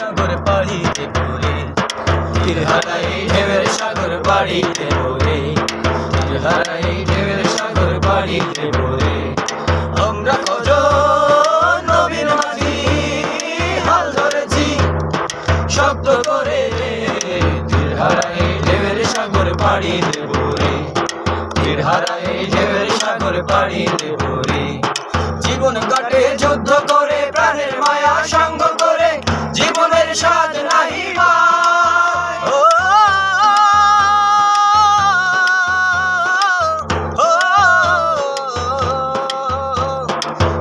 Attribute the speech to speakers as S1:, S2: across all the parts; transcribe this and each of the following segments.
S1: সাগর পাড়ি দেব রে, তীর হারা এই ঢেউয়ের সাগর পাড়ি দেব রে, তীর হারা এই ঢেউয়ের সাগর পাড়ি দেব রে। আমরা কজন নবীর মাঝি হাল ধরেছি শক্ত করে রে, তীর হারা এই ঢেউয়ের সাগর পাড়ি দেব রে, তীর হারা এই ঢেউয়ের সাগর পাড়ি দেব রে। জীবন কাটে যুদ্ধ করে, প্রাণের মায়া সঙ্গ করে, জীবনের স্বাদ নাহি পায়।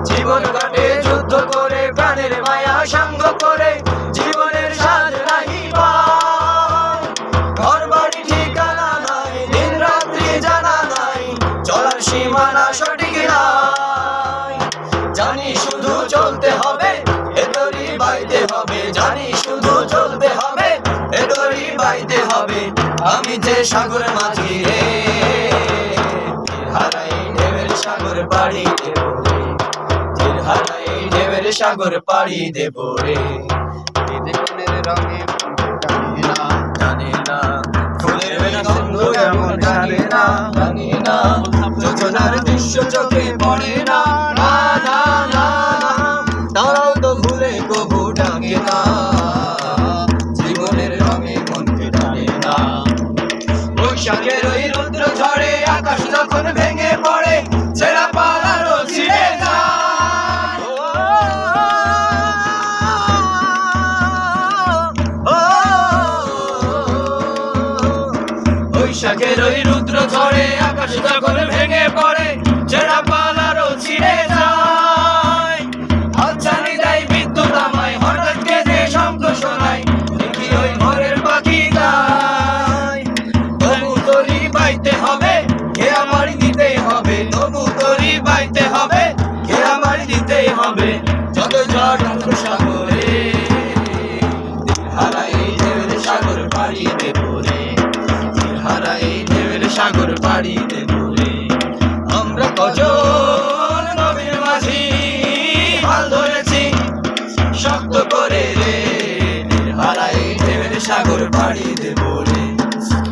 S1: জীবন কাটে যুদ্ধ করে, প্রাণের মায়া সঙ্গ করে, জীবনের স্বাদ নাহি পায়। ঘর বাড়ি ঠিকানা নাই, দিন রাত্রি জানা নাই, চলার সীমানা সঠিক নাই। জানি শুধু চলতে হবে, এ দড়ি বাইতে হবে, জানি শুধু চলতে হবে, এ দড়ি বাইতে হবে। আমি যে সাগর মাঝি রে, তীর হারা এই ঢেউয়ের সাগর পাড়ি দেব রে, তীর হারা এই ঢেউয়ের সাগর পাড়ি দেব রে।
S2: জীবনের রঙে জানি না,
S1: জানি না ফুলের গন্ধ এমন জানি না, জানি না যোজনার দৃশ্য চোখে পড়ে না, না না না তারাও তো ভুলে কবু ডাকে না, জীবনের রঙে মনকে টানে না। বৈশাখের ওই রুদ্র ঝড়ে আকাশ যখন ভেঙে পড়ে, ছেঁড়া পালারও ছিঁড়ে যায়। বৈশাখের ওই রুদ্র ঝড়ে আকাশ যখন ভেঙে পড়ে, ছেঁড়া পালারও ছিঁড়ে যায়। হাতছানি দেয় বিদ্যুৎ আমায়, হঠাৎ কেঁদে শঙ্খ শোনায়, দেখি ওই ঘরের পাখি গায়। তবু তরি বাইতে হবে, ঘেরা বাড়ি দিতে হবে, তবু তরি বাইতে হবে, ঘেরা বাড়ি দিতে হবে। যত ঝড় উঠুক সাগরে, তীর হারা এই ঢেউয়ের সাগর পাড়ি দেব রে, তীর হারা এই ঢেউয়ের সাগর পাড়ি দেব রে। আমরা কজন নবীর মাঝি হাল ধরেছি শক্ত করে রে, তীর হারা এই ঢেউয়ের সাগর পাড়ি দেব রে,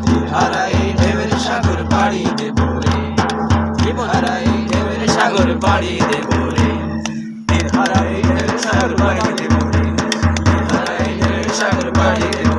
S1: তীর হারা এই ঢেউয়ের সাগর পাড়ি দেব রে, তীর হারা এই ঢেউয়ের সাগর পাড়ি দেব রে, তীর হারা এই ঢেউয়ের সাগর পাড়ি দেব রে, তীর হারা এই ঢেউয়ের সাগর পাড়ি দেব।